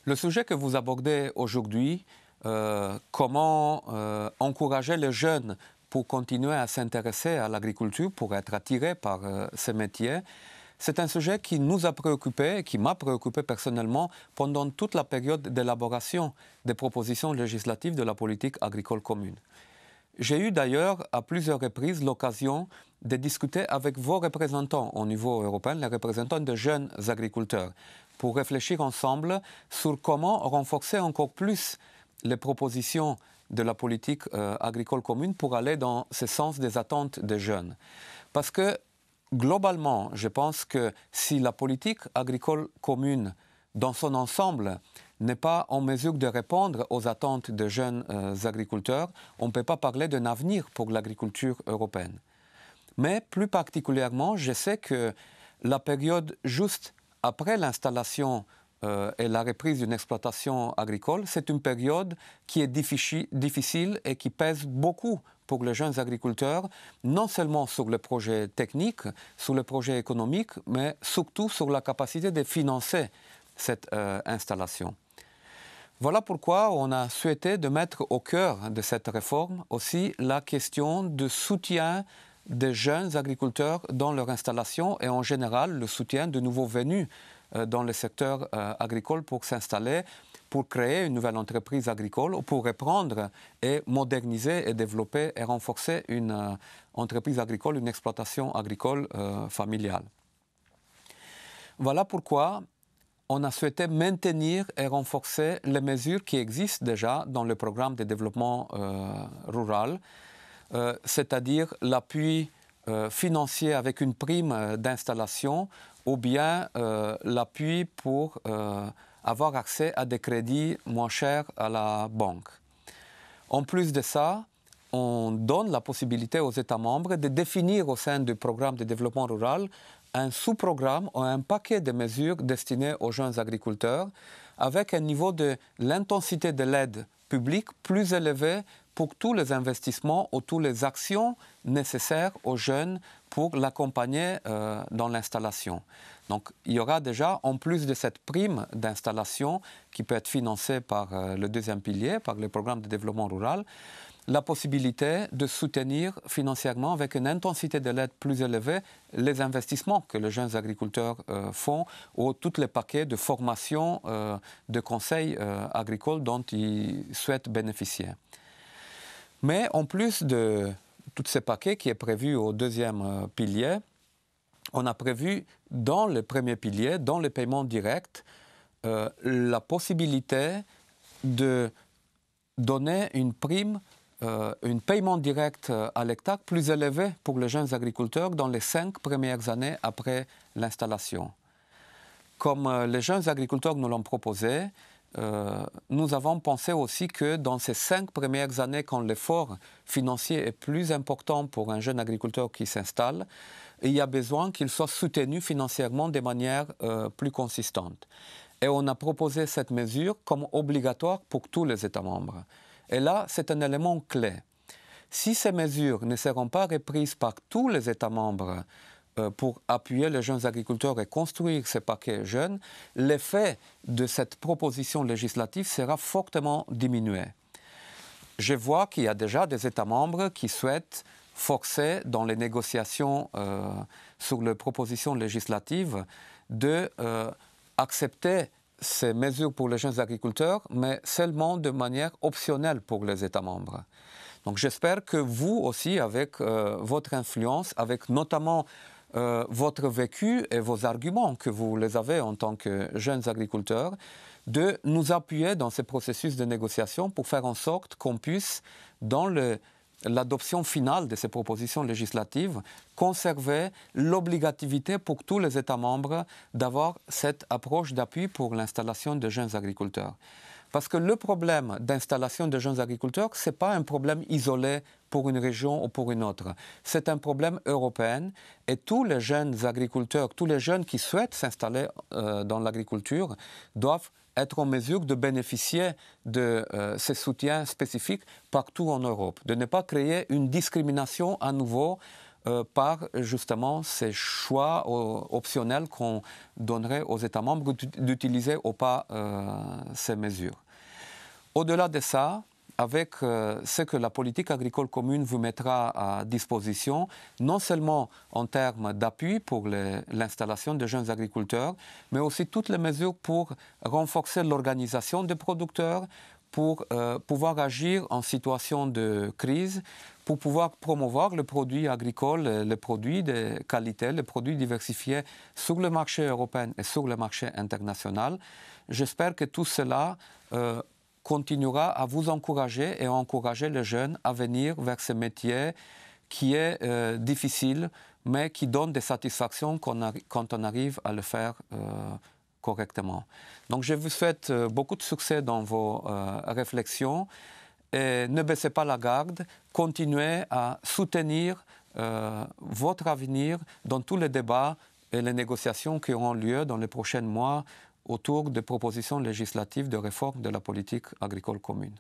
Le sujet que vous abordez aujourd'hui, comment encourager les jeunes pour continuer à s'intéresser à l'agriculture, pour être attirés par ces métiers, c'est un sujet qui nous a préoccupés et qui m'a préoccupé personnellement pendant toute la période d'élaboration des propositions législatives de la politique agricole commune. J'ai eu d'ailleurs à plusieurs reprises l'occasion de discuter avec vos représentants au niveau européen, les représentants de jeunes agriculteurs, pour réfléchir ensemble sur comment renforcer encore plus les propositions de la politique agricole commune pour aller dans ce sens des attentes des jeunes. Parce que globalement, je pense que si la politique agricole commune dans son ensemble n'est pas en mesure de répondre aux attentes des jeunes agriculteurs, on ne peut pas parler d'un avenir pour l'agriculture européenne. Mais plus particulièrement, je sais que la période juste après l'installation et la reprise d'une exploitation agricole, c'est une période qui est difficile et qui pèse beaucoup pour les jeunes agriculteurs, non seulement sur les projets techniques, sur les projets économiques, mais surtout sur la capacité de financer cette installation. Voilà pourquoi on a souhaité de mettre au cœur de cette réforme aussi la question de soutien des jeunes agriculteurs dans leur installation et en général le soutien de nouveaux venus dans le secteur agricole pour s'installer, pour créer une nouvelle entreprise agricole ou pour reprendre et moderniser et développer et renforcer une entreprise agricole, une exploitation agricole familiale. Voilà pourquoi on a souhaité maintenir et renforcer les mesures qui existent déjà dans le programme de développement rural, c'est-à-dire l'appui financier avec une prime d'installation ou bien l'appui pour avoir accès à des crédits moins chers à la banque. En plus de ça, on donne la possibilité aux États membres de définir au sein du programme de développement rural un sous-programme ou un paquet de mesures destinées aux jeunes agriculteurs avec un niveau de l'intensité de l'aide publique plus élevé pour tous les investissements ou toutes les actions nécessaires aux jeunes pour l'accompagner dans l'installation. Donc il y aura déjà, en plus de cette prime d'installation qui peut être financée par le deuxième pilier, par le programme de développement rural, la possibilité de soutenir financièrement avec une intensité de l'aide plus élevée les investissements que les jeunes agriculteurs font ou tous les paquets de formation, de conseils agricoles dont ils souhaitent bénéficier. Mais en plus de tous ces paquets qui est prévu au deuxième pilier, on a prévu dans le premier pilier, dans les paiements directs, la possibilité de donner une prime, un paiement direct à l'hectare plus élevé pour les jeunes agriculteurs dans les 5 premières années après l'installation. Comme les jeunes agriculteurs nous l'ont proposé, nous avons pensé aussi que dans ces 5 premières années, quand l'effort financier est plus important pour un jeune agriculteur qui s'installe, il y a besoin qu'il soit soutenu financièrement de manière plus consistante. Et on a proposé cette mesure comme obligatoire pour tous les États membres. Et là, c'est un élément clé. Si ces mesures ne seront pas reprises par tous les États membres pour appuyer les jeunes agriculteurs et construire ces paquets jeunes, l'effet de cette proposition législative sera fortement diminué. Je vois qu'il y a déjà des États membres qui souhaitent forcer dans les négociations sur les propositions législatives d'accepter ces mesures pour les jeunes agriculteurs, mais seulement de manière optionnelle pour les États membres. Donc j'espère que vous aussi, avec votre influence, avec notamment votre vécu et vos arguments que vous les avez en tant que jeunes agriculteurs, de nous appuyer dans ces processus de négociation pour faire en sorte qu'on puisse, dans l'adoption finale de ces propositions législatives, conserver l'obligativité pour tous les États membres d'avoir cette approche d'appui pour l'installation de jeunes agriculteurs. Parce que le problème d'installation de jeunes agriculteurs, ce n'est pas un problème isolé pour une région ou pour une autre. C'est un problème européen et tous les jeunes agriculteurs, tous les jeunes qui souhaitent s'installer dans l'agriculture doivent être en mesure de bénéficier de ces soutiens spécifiques partout en Europe. De ne pas créer une discrimination à nouveau par justement ces choix optionnels qu'on donnerait aux États membres d'utiliser ou pas ces mesures. Au-delà de ça, avec ce que la politique agricole commune vous mettra à disposition, non seulement en termes d'appui pour l'installation de jeunes agriculteurs, mais aussi toutes les mesures pour renforcer l'organisation des producteurs, pour pouvoir agir en situation de crise, pour pouvoir promouvoir les produits agricoles, les produits de qualité, les produits diversifiés sur le marché européen et sur le marché international. J'espère que tout cela continuera à vous encourager et à encourager les jeunes à venir vers ce métier qui est difficile, mais qui donne des satisfactions quand on arrive à le faire correctement. Donc je vous souhaite beaucoup de succès dans vos réflexions et ne baissez pas la garde, continuez à soutenir votre avenir dans tous les débats et les négociations qui auront lieu dans les prochains mois autour des propositions législatives de réforme de la politique agricole commune.